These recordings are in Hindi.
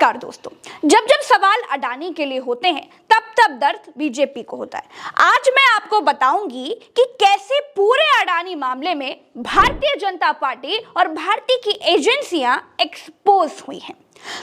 नमस्कार दोस्तों, जब जब सवाल अडानी के लिए होते हैं तब तब दर्द बीजेपी को होता है। आज मैं आपको बताऊंगी कि कैसे पूरे अडानी मामले में भारतीय जनता पार्टी और भारतीय की एजेंसियां एक्सपोज हुई हैं।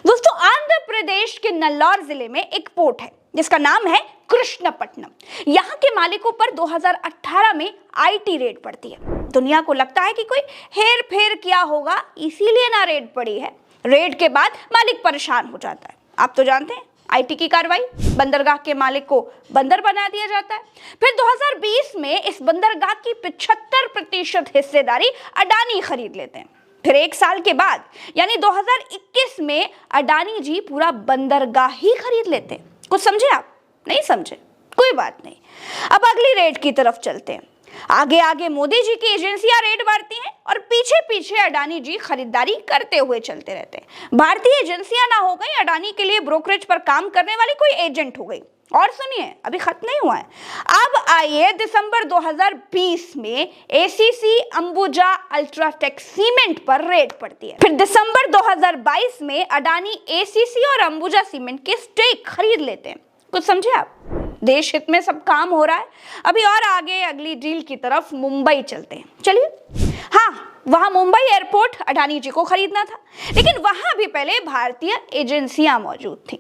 दोस्तों, आंध्र प्रदेश के नल्लौर जिले में एक पोर्ट है जिसका नाम है कृष्णपट्टनम। यहाँ के मालिकों पर 2018 में आईटी रेड पड़ती है। दुनिया को लगता है कि कोई हेर फेर किया होगा, इसीलिए ना रेड पड़ी है। रेड के बाद मालिक परेशान हो जाता है। आप तो जानते हैं आईटी की कार्रवाई, बंदरगाह के मालिक को बंदर बना दिया जाता है। फिर 2020 में इस बंदरगाह की 75% हिस्सेदारी अडानी खरीद लेते हैं। फिर एक साल के बाद यानी 2021 में अडानी जी पूरा बंदरगाह ही खरीद लेते हैं। कुछ समझे आप? नहीं समझे? कोई बात नहीं। अब अगली रेड की तरफ चलते हैं। आगे आगे मोदी जी की एजेंसियां रेड मारती हैं और पीछे पीछे अडानी जी खरीदारी करते हुए चलते रहते हैं। भारतीय एजेंसियां ना हो गई, अडानी के लिए ब्रोकरेज पर काम करने वाली कोई एजेंट हो गई। और सुनिए, अभी खत्म नहीं हुआ है। अब आइए दिसंबर 2020 में एसीसी अंबुजा अल्ट्राटेक सीमेंट पर रेड पड़ती है। फिर दिसंबर 2022 में अडानी एसीसी और अंबुजा सीमेंट के स्टेक खरीद लेते हैं। कुछ समझे आप? देश हित में सब काम हो रहा है। अभी और आगे अगली डील की तरफ मुंबई चलते हैं। चलिए, हाँ, वहां मुंबई एयरपोर्ट अडानी जी को खरीदना था, लेकिन वहां भी पहले भारतीय एजेंसियां मौजूद थी।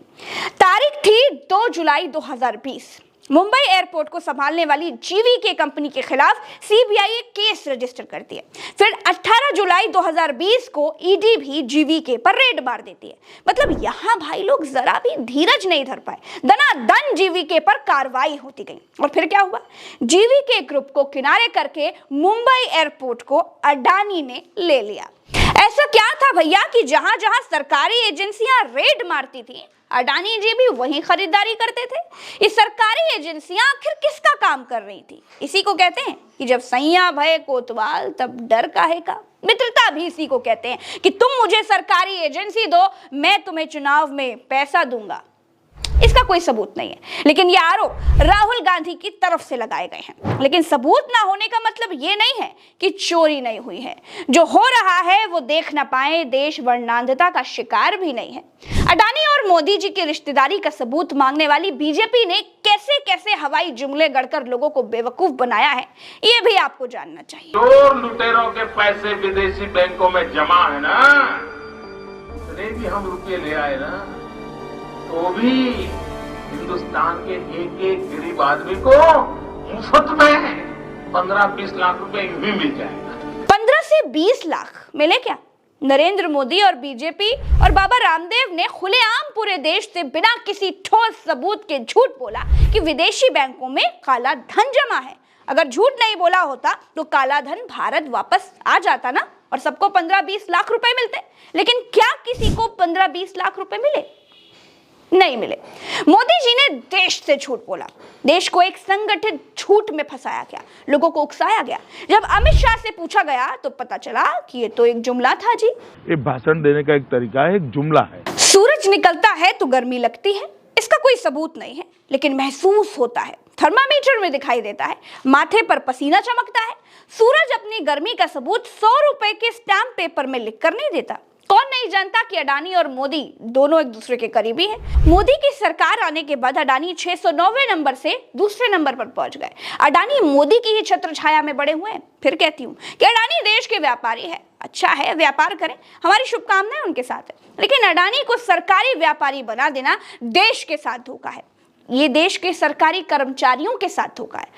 तारीख थी 2 जुलाई 2020। मुंबई एयरपोर्ट को संभालने वाली जीवीके कंपनी के खिलाफ सीबीआई एक केस रजिस्टर करती है। फिर 18 जुलाई 2020 को ईडी भी जीवीके पर रेड मार देती है। मतलब यहां भाई लोग जरा भी धीरज नहीं धर पाए, दनादन जीवीके पर कार्रवाई होती गई। और फिर क्या हुआ? जीवीके ग्रुप को किनारे करके मुंबई एयरपोर्ट को अडानी ने ले लिया। ऐसा क्या था भैया कि जहां जहां सरकारी एजेंसियां रेड मारती थी, अडानी जी भी वहीं खरीदारी करते थे। ये सरकारी एजेंसियां आखिर किसका काम कर रही थी? इसी को कहते हैं कि जब सैया भय कोतवाल तब डर काहे का। मित्रता भी इसी को कहते हैं कि तुम मुझे सरकारी एजेंसी दो, मैं तुम्हें चुनाव में पैसा दूंगा। इसका कोई सबूत नहीं है, लेकिन ये आरोप राहुल गांधी की तरफ से लगाए गए हैं। लेकिन सबूत ना होने का मतलब ये नहीं है कि चोरी नहीं हुई है। जो हो रहा है वो देख ना पाए देश वर्णांधता का शिकार भी नहीं है। अडानी और मोदी जी की रिश्तेदारी का सबूत मांगने वाली बीजेपी ने कैसे कैसे हवाई जुमले गढ़कर लोगों को बेवकूफ बनाया है, ये भी आपको जानना चाहिए। चोर लुटेरों के पैसे विदेशी बैंकों में जमा है ना, इतने भी हम रुपये ले आए ना, तो भी हिंदुस्तान के एक एक गरीब आदमी को मुफ्त में 15-20 लाख रुपए भी मिल जाएगा। 15 से 20 लाख मिले क्या? नरेंद्र मोदी और बीजेपी और बाबा रामदेव ने खुलेआम पूरे देश से बिना किसी ठोस सबूत के झूठ बोला कि विदेशी बैंकों में काला धन जमा है। अगर झूठ नहीं बोला होता तो काला धन भारत वापस आ जाता ना, और सबको 15-20 लाख रुपए मिलते। लेकिन क्या किसी को 15-20 लाख रुपए मिले? नहीं मिले। मोदी जी ने देश से झूठ बोला, देश को एक संगठित झूठ में फंसाया गया, लोगों को उकसाया गया। जब अमित शाह से पूछा गया तो पता चला कि ये तो एक जुमला था जी। ये भाषण देने का एक तरीका है, एक जुमला है। सूरज निकलता है तो गर्मी लगती है, इसका कोई सबूत नहीं है, लेकिन महसूस होता है। थर्मामीटर में दिखाई देता है, माथे पर पसीना चमकता है। सूरज अपनी गर्मी का सबूत 100 रुपए के स्टैम्प पेपर में लिख कर नहीं देता। कौन नहीं जानता कि अडानी और मोदी दोनों एक दूसरे के करीबी हैं। मोदी की सरकार आने के बाद अडानी 609वें नंबर से दूसरे नंबर पर पहुंच गए। अडानी मोदी की ही छत्र छाया में बड़े हुए हैं। फिर कहती हूँ कि अडानी देश के व्यापारी है, अच्छा है, व्यापार करें, हमारी शुभकामनाएं उनके साथ है। लेकिन अडानी को सरकारी व्यापारी बना देना देश के साथ धोखा है। ये देश के सरकारी कर्मचारियों के साथ धोखा है।